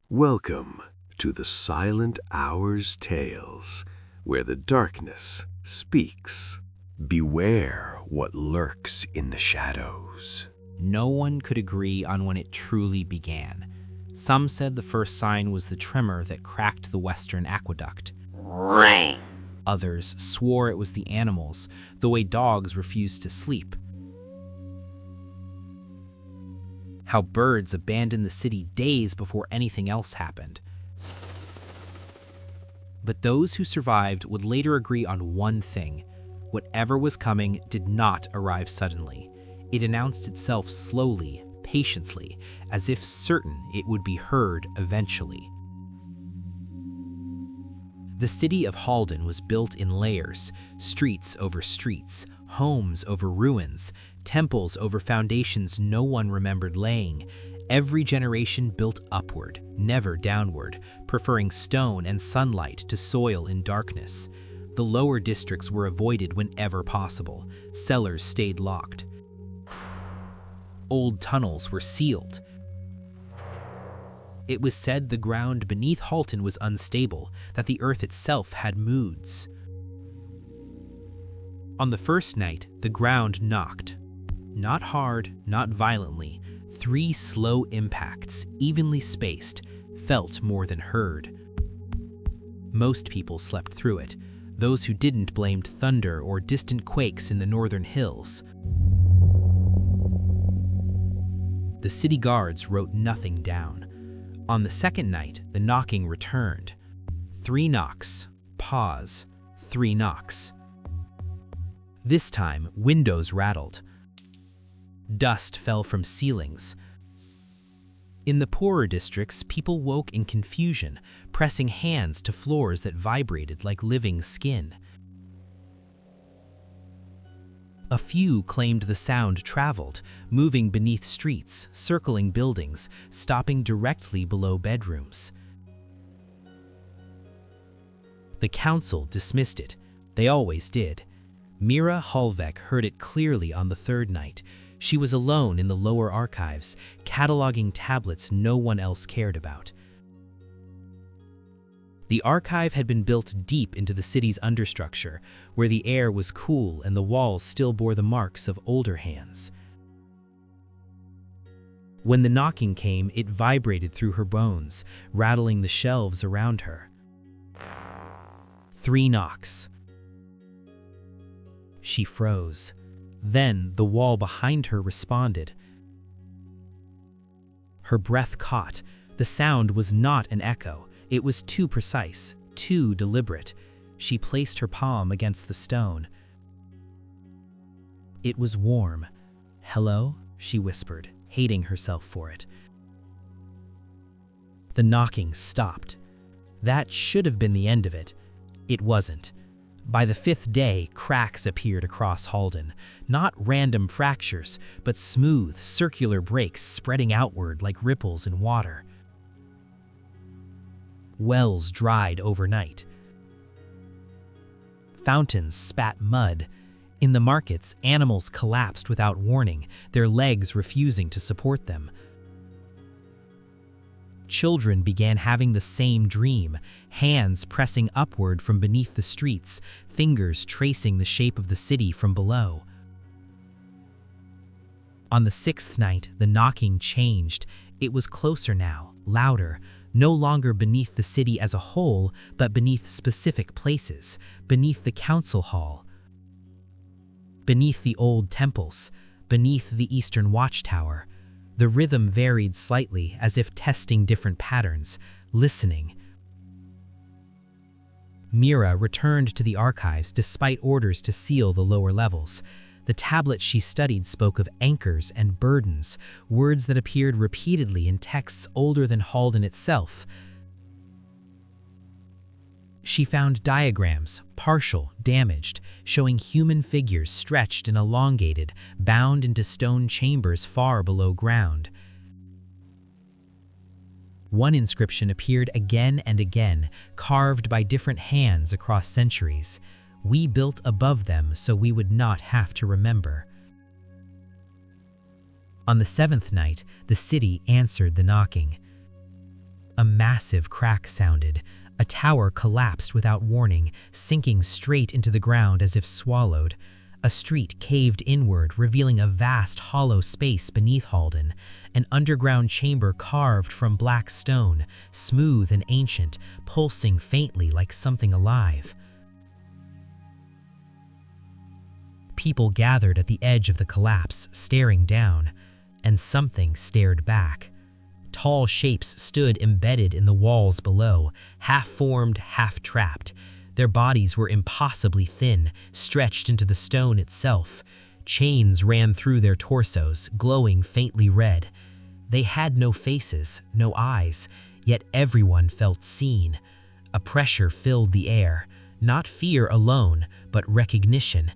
Welcome to the Silent Hours Tales, where the darkness speaks. Beware what lurks in the shadows. No one could agree on when it truly began. Some said the first sign was the tremor that cracked the western aqueduct. Others swore it was the animals, the way dogs refused to sleep. How birds abandoned the city days before anything else happened. But those who survived would later agree on one thing. Whatever was coming did not arrive suddenly. It announced itself slowly, patiently, as if certain it would be heard eventually. The city of Halden was built in layers, streets over streets, homes over ruins, temples over foundations no one remembered laying. Every generation built upward, never downward, preferring stone and sunlight to soil in darkness. The lower districts were avoided whenever possible. Cellars stayed locked. Old tunnels were sealed. It was said the ground beneath Halden was unstable, that the earth itself had moods. On the first night, the ground knocked. Not hard, not violently. 3 slow impacts, evenly spaced, felt more than heard. Most people slept through it. Those who didn't blamed thunder or distant quakes in the northern hills. The city guards wrote nothing down. On the second night, the knocking returned. 3 knocks, pause, 3 knocks. This time, windows rattled. Dust fell from ceilings. In the poorer districts, people woke in confusion, pressing hands to floors that vibrated like living skin. A few claimed the sound traveled, moving beneath streets, circling buildings, stopping directly below bedrooms. The council dismissed it. They always did. Mira Halvek heard it clearly on the third night. She was alone in the lower archives, cataloging tablets no one else cared about. The archive had been built deep into the city's understructure, where the air was cool and the walls still bore the marks of older hands. When the knocking came, it vibrated through her bones, rattling the shelves around her. 3 knocks. She froze. Then the wall behind her responded. Her breath caught. The sound was not an echo. It was too precise, too deliberate. She placed her palm against the stone. It was warm. "Hello?" she whispered, hating herself for it. The knocking stopped. That should have been the end of it. It wasn't. By the 5th day, cracks appeared across Halden. Not random fractures, but smooth, circular breaks spreading outward like ripples in water. Wells dried overnight. Fountains spat mud. In the markets, animals collapsed without warning, their legs refusing to support them. Children began having the same dream, hands pressing upward from beneath the streets, fingers tracing the shape of the city from below. On the 6th night, the knocking changed. It was closer now, louder, no longer beneath the city as a whole, but beneath specific places, beneath the council hall, beneath the old temples, beneath the eastern watchtower. The rhythm varied slightly, as if testing different patterns, listening. Mira returned to the archives despite orders to seal the lower levels. The tablet she studied spoke of anchors and burdens, words that appeared repeatedly in texts older than Halden itself. She found diagrams, partial, damaged, showing human figures stretched and elongated, bound into stone chambers far below ground. One inscription appeared again and again, carved by different hands across centuries. "We built above them so we would not have to remember." On the 7th night, the city answered the knocking. A massive crack sounded. A tower collapsed without warning, sinking straight into the ground as if swallowed. A street caved inward, revealing a vast, hollow space beneath Halden, an underground chamber carved from black stone, smooth and ancient, pulsing faintly like something alive. People gathered at the edge of the collapse, staring down, and something stared back. Tall shapes stood embedded in the walls below, half-formed, half-trapped. Their bodies were impossibly thin, stretched into the stone itself. Chains ran through their torsos, glowing faintly red. They had no faces, no eyes, yet everyone felt seen. A pressure filled the air, not fear alone, but recognition.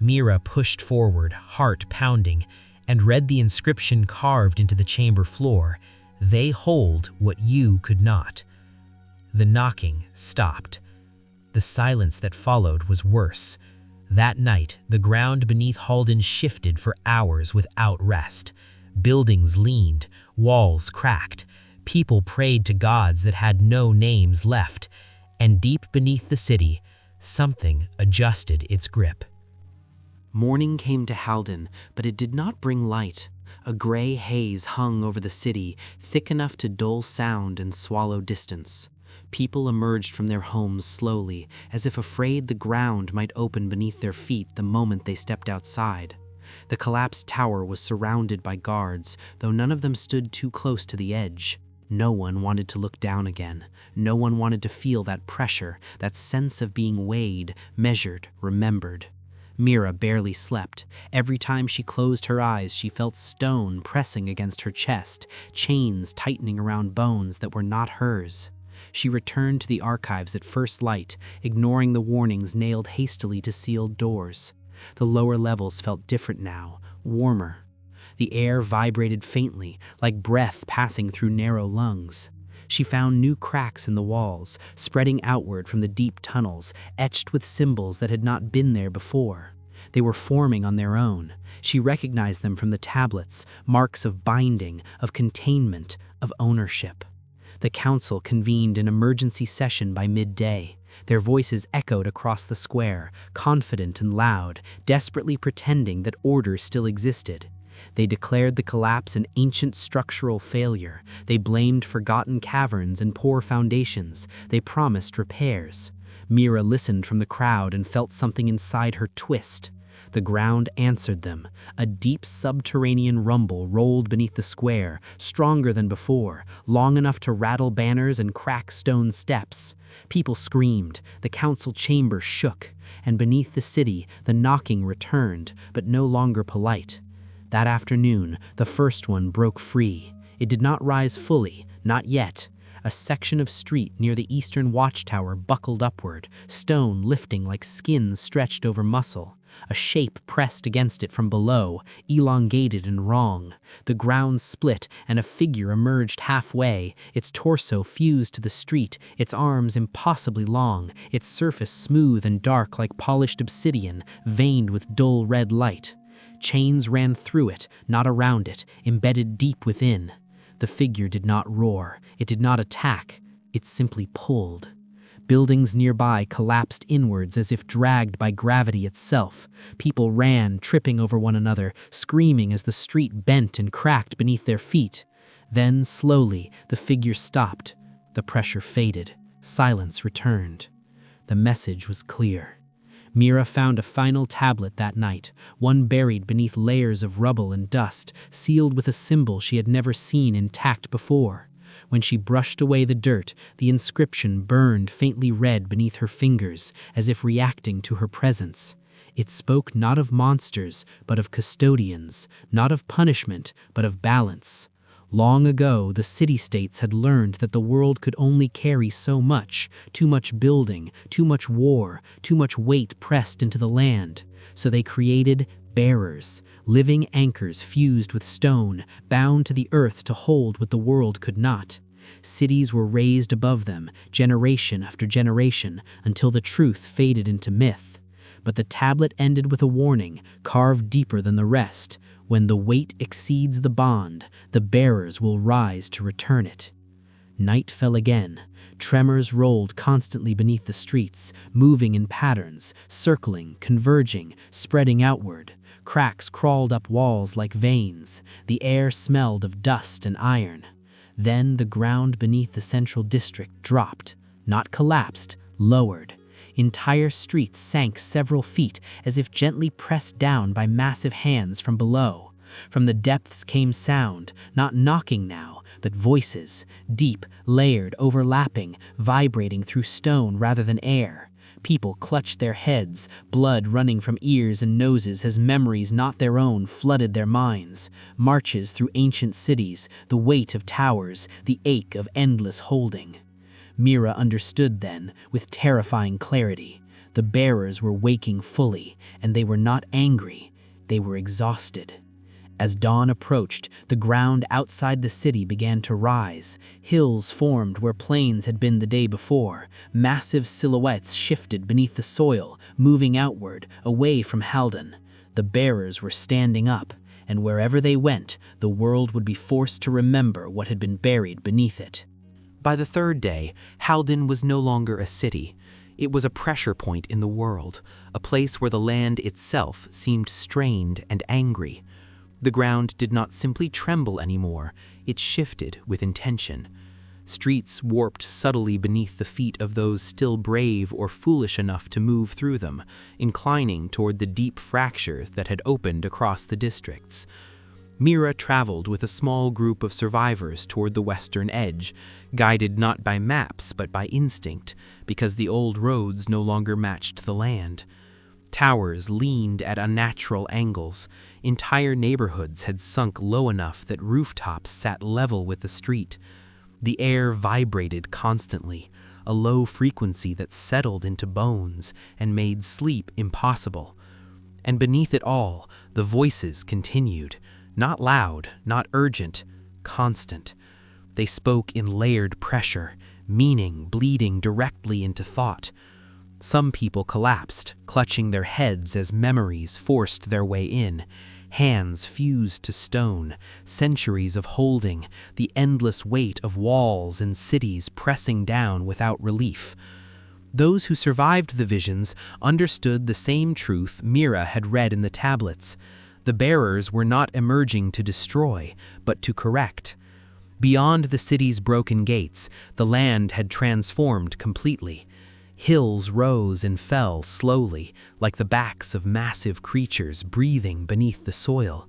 Mira pushed forward, heart pounding, and read the inscription carved into the chamber floor. "They hold what you could not." The knocking stopped. The silence that followed was worse. That night, the ground beneath Halden shifted for hours without rest. Buildings leaned, walls cracked. People prayed to gods that had no names left. And deep beneath the city, something adjusted its grip. Morning came to Halden, but it did not bring light. A gray haze hung over the city, thick enough to dull sound and swallow distance. People emerged from their homes slowly, as if afraid the ground might open beneath their feet the moment they stepped outside. The collapsed tower was surrounded by guards, though none of them stood too close to the edge. No one wanted to look down again. No one wanted to feel that pressure, that sense of being weighed, measured, remembered. Mira barely slept. Every time she closed her eyes, she felt stone pressing against her chest, chains tightening around bones that were not hers. She returned to the archives at first light, ignoring the warnings nailed hastily to sealed doors. The lower levels felt different now, warmer. The air vibrated faintly, like breath passing through narrow lungs. She found new cracks in the walls, spreading outward from the deep tunnels, etched with symbols that had not been there before. They were forming on their own. She recognized them from the tablets, marks of binding, of containment, of ownership. The council convened an emergency session by midday. Their voices echoed across the square, confident and loud, desperately pretending that order still existed. They declared the collapse an ancient structural failure. They blamed forgotten caverns and poor foundations. They promised repairs. Mira listened from the crowd and felt something inside her twist. The ground answered them. A deep subterranean rumble rolled beneath the square, stronger than before, long enough to rattle banners and crack stone steps. People screamed, the council chamber shook, and beneath the city, the knocking returned, but no longer polite. That afternoon, the first one broke free. It did not rise fully, not yet. A section of street near the eastern watchtower buckled upward, stone lifting like skin stretched over muscle. A shape pressed against it from below, elongated and wrong. The ground split, and a figure emerged halfway, its torso fused to the street, its arms impossibly long, its surface smooth and dark like polished obsidian, veined with dull red light. Chains ran through it, not around it, embedded deep within. The figure did not roar, it did not attack, it simply pulled. Buildings nearby collapsed inwards as if dragged by gravity itself. People ran, tripping over one another, screaming as the street bent and cracked beneath their feet. Then, slowly, the figure stopped. The pressure faded. Silence returned. The message was clear. Mira found a final tablet that night, one buried beneath layers of rubble and dust, sealed with a symbol she had never seen intact before. When she brushed away the dirt, the inscription burned faintly red beneath her fingers, as if reacting to her presence. It spoke not of monsters, but of custodians, not of punishment, but of balance. Long ago, the city-states had learned that the world could only carry so much, too much building, too much war, too much weight pressed into the land. So they created bearers, living anchors fused with stone, bound to the earth to hold what the world could not. Cities were raised above them, generation after generation, until the truth faded into myth. But the tablet ended with a warning, carved deeper than the rest. When the weight exceeds the bond, the bearers will rise to return it. Night fell again. Tremors rolled constantly beneath the streets, moving in patterns, circling, converging, spreading outward. Cracks crawled up walls like veins. The air smelled of dust and iron. Then the ground beneath the central district dropped, not collapsed, lowered. Entire streets sank several feet as if gently pressed down by massive hands from below. From the depths came sound, not knocking now, but voices, deep, layered, overlapping, vibrating through stone rather than air. People clutched their heads, blood running from ears and noses as memories not their own flooded their minds. Marches through ancient cities, the weight of towers, the ache of endless holding. Mira understood then, with terrifying clarity. The bearers were waking fully, and they were not angry, they were exhausted. As dawn approached, the ground outside the city began to rise. Hills formed where plains had been the day before. Massive silhouettes shifted beneath the soil, moving outward, away from Halden. The bearers were standing up, and wherever they went, the world would be forced to remember what had been buried beneath it. By the third day, Halden was no longer a city. It was a pressure point in the world, a place where the land itself seemed strained and angry. The ground did not simply tremble anymore, it shifted with intention. Streets warped subtly beneath the feet of those still brave or foolish enough to move through them, inclining toward the deep fracture that had opened across the districts. Mira traveled with a small group of survivors toward the western edge, guided not by maps but by instinct, because the old roads no longer matched the land. Towers leaned at unnatural angles. Entire neighborhoods had sunk low enough that rooftops sat level with the street. The air vibrated constantly, a low frequency that settled into bones and made sleep impossible. And beneath it all, the voices continued, not loud, not urgent, constant. They spoke in layered pressure, meaning bleeding directly into thought. Some people collapsed, clutching their heads as memories forced their way in. Hands fused to stone, centuries of holding, the endless weight of walls and cities pressing down without relief. Those who survived the visions understood the same truth Mira had read in the tablets. The bearers were not emerging to destroy, but to correct. Beyond the city's broken gates, the land had transformed completely. Hills rose and fell slowly, like the backs of massive creatures breathing beneath the soil.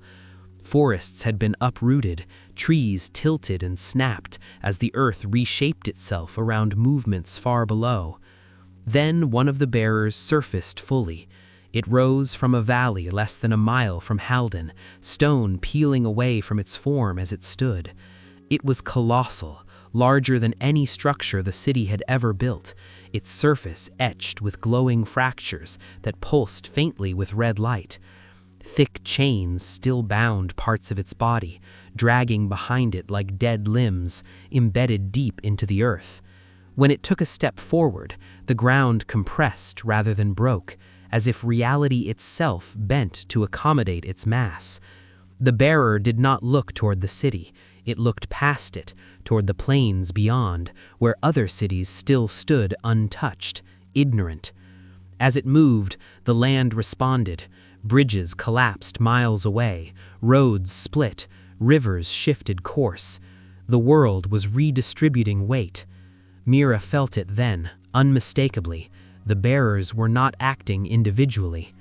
Forests had been uprooted, trees tilted and snapped as the earth reshaped itself around movements far below. Then one of the bearers surfaced fully. It rose from a valley less than a mile from Halden, stone peeling away from its form as it stood. It was colossal, larger than any structure the city had ever built, its surface etched with glowing fractures that pulsed faintly with red light. Thick chains still bound parts of its body, dragging behind it like dead limbs, embedded deep into the earth. When it took a step forward, the ground compressed rather than broke, as if reality itself bent to accommodate its mass. The bearer did not look toward the city. It looked past it, toward the plains beyond, where other cities still stood untouched, ignorant. As it moved, the land responded. Bridges collapsed miles away, roads split, rivers shifted course. The world was redistributing weight. Mira felt it then, unmistakably. The bearers were not acting individually.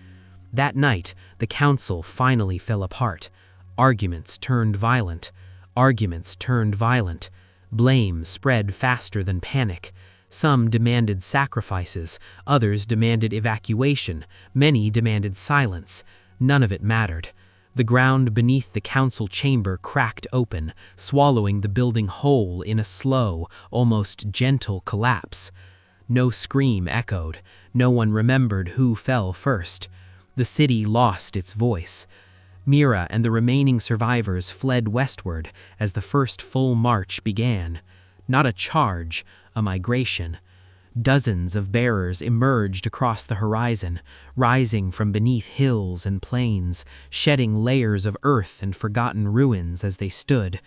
That night, the council finally fell apart. Arguments turned violent. Arguments turned violent. Blame spread faster than panic. Some demanded sacrifices, others demanded evacuation, many demanded silence. None of it mattered. The ground beneath the council chamber cracked open, swallowing the building whole in a slow, almost gentle collapse. No scream echoed. No one remembered who fell first. The city lost its voice. Mira and the remaining survivors fled westward as the first full march began. Not a charge, a migration. Dozens of bearers emerged across the horizon, rising from beneath hills and plains, shedding layers of earth and forgotten ruins as they stood.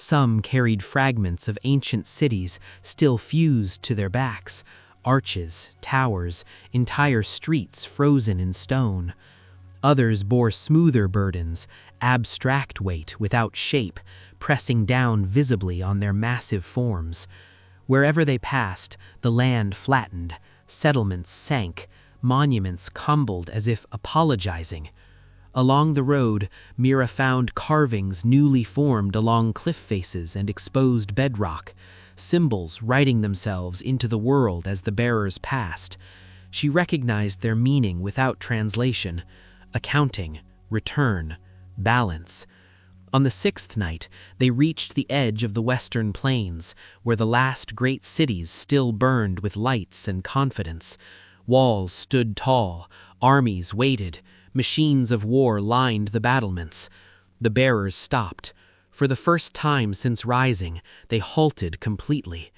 Some carried fragments of ancient cities still fused to their backs, arches, towers, entire streets frozen in stone. Others bore smoother burdens, abstract weight without shape, pressing down visibly on their massive forms. Wherever they passed, the land flattened, settlements sank, monuments crumbled as if apologizing. Along the road, Mira found carvings newly formed along cliff faces and exposed bedrock, symbols writing themselves into the world as the bearers passed. She recognized their meaning without translation: accounting, return, balance. On the sixth night, they reached the edge of the western plains, where the last great cities still burned with lights and confidence. Walls stood tall, armies waited, machines of war lined the battlements. The bearers stopped. For the first time since rising, they halted completely.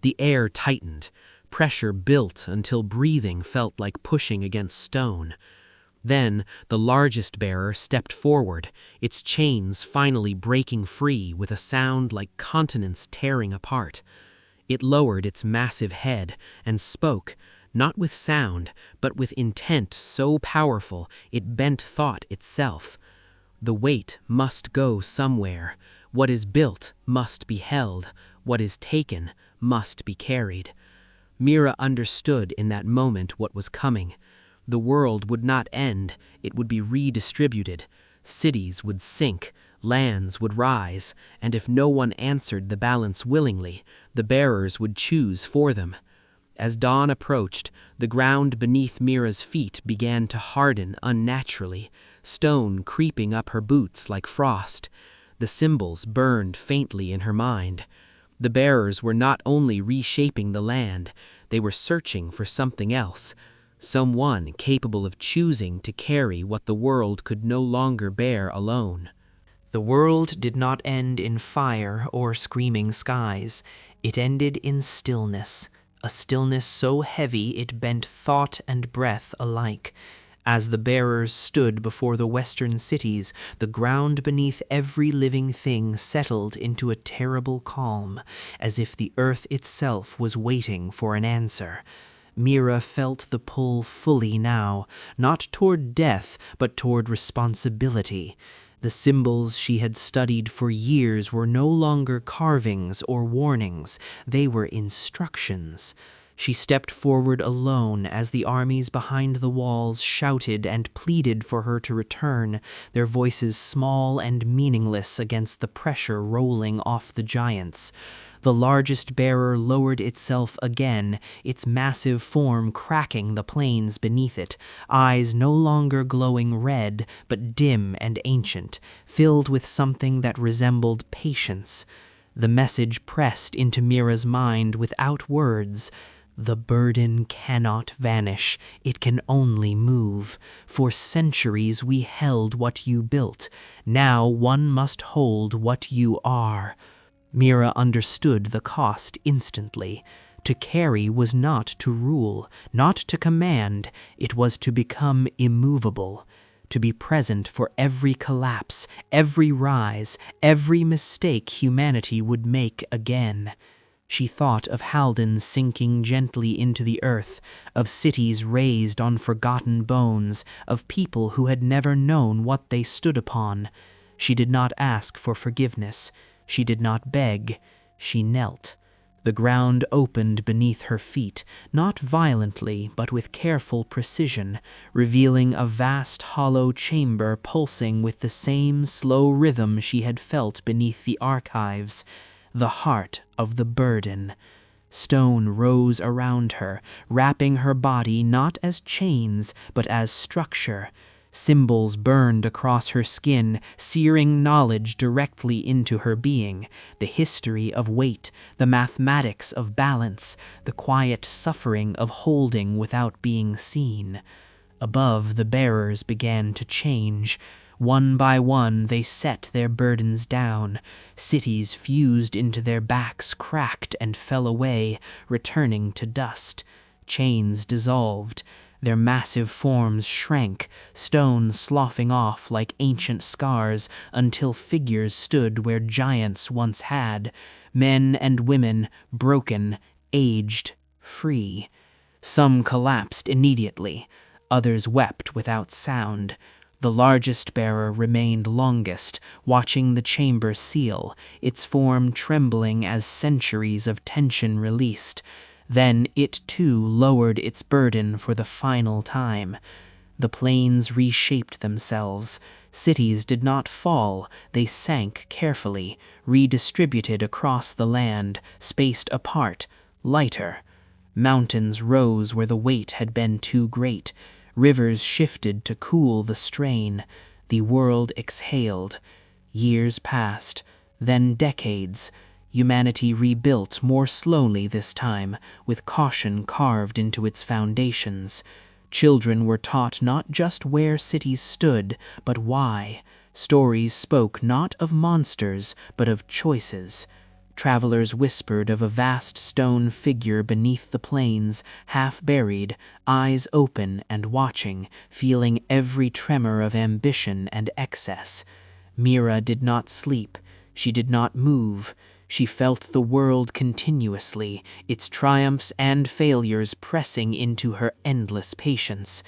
The air tightened. Pressure built until breathing felt like pushing against stone. Then the largest bearer stepped forward, its chains finally breaking free with a sound like continents tearing apart. It lowered its massive head and spoke, not with sound, but with intent so powerful it bent thought itself. The weight must go somewhere. What is built must be held. What is taken must be carried. Mira understood in that moment what was coming. The world would not end, it would be redistributed. Cities would sink, lands would rise, and if no one answered the balance willingly, the bearers would choose for them. As dawn approached, the ground beneath Mira's feet began to harden unnaturally, stone creeping up her boots like frost. The symbols burned faintly in her mind. The bearers were not only reshaping the land, they were searching for something else. Someone capable of choosing to carry what the world could no longer bear alone. The world did not end in fire or screaming skies. It ended in stillness, a stillness so heavy it bent thought and breath alike. As the bearers stood before the western cities, the ground beneath every living thing settled into a terrible calm, as if the earth itself was waiting for an answer. Mira felt the pull fully now, not toward death, but toward responsibility. The symbols she had studied for years were no longer carvings or warnings, they were instructions. She stepped forward alone as the armies behind the walls shouted and pleaded for her to return, their voices small and meaningless against the pressure rolling off the giants. The largest bearer lowered itself again, its massive form cracking the plains beneath it, eyes no longer glowing red, but dim and ancient, filled with something that resembled patience. The message pressed into Mira's mind without words. The burden cannot vanish, it can only move. For centuries we held what you built, now one must hold what you are. Mira understood the cost instantly. To carry was not to rule, not to command, it was to become immovable, to be present for every collapse, every rise, every mistake humanity would make again. She thought of Halden sinking gently into the earth, of cities raised on forgotten bones, of people who had never known what they stood upon. She did not ask for forgiveness. She did not beg. She knelt. The ground opened beneath her feet, not violently, but with careful precision, revealing a vast hollow chamber pulsing with the same slow rhythm she had felt beneath the archives. The heart of the burden. Stone rose around her, wrapping her body not as chains, but as structure. Symbols burned across her skin, searing knowledge directly into her being, the history of weight, the mathematics of balance, the quiet suffering of holding without being seen. Above, the bearers began to change. One by one they set their burdens down. Cities fused into their backs cracked and fell away, returning to dust. Chains dissolved. Their massive forms shrank, stone sloughing off like ancient scars, until figures stood where giants once had, men and women, broken, aged, free. Some collapsed immediately, others wept without sound. The largest bearer remained longest, watching the chamber seal, its form trembling as centuries of tension released. Then it too lowered its burden for the final time. The plains reshaped themselves. Cities did not fall, they sank carefully, redistributed across the land, spaced apart, lighter. Mountains rose where the weight had been too great. Rivers shifted to cool the strain. The world exhaled. Years passed, then decades. Humanity rebuilt more slowly this time, with caution carved into its foundations. Children were taught not just where cities stood, but why. Stories spoke not of monsters, but of choices. Travelers whispered of a vast stone figure beneath the plains, half buried, eyes open and watching, feeling every tremor of ambition and excess. Mira did not sleep. She did not move. She felt the world continuously, its triumphs and failures pressing into her endless patience.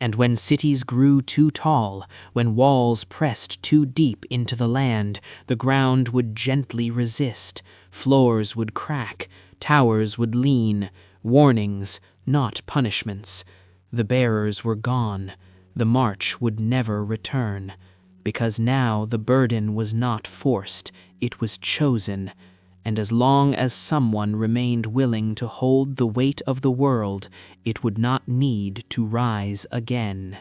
And when cities grew too tall, when walls pressed too deep into the land, the ground would gently resist, floors would crack, towers would lean, warnings, not punishments. The bearers were gone, the march would never return, because now the burden was not forced, it was chosen, and as long as someone remained willing to hold the weight of the world, it would not need to rise again.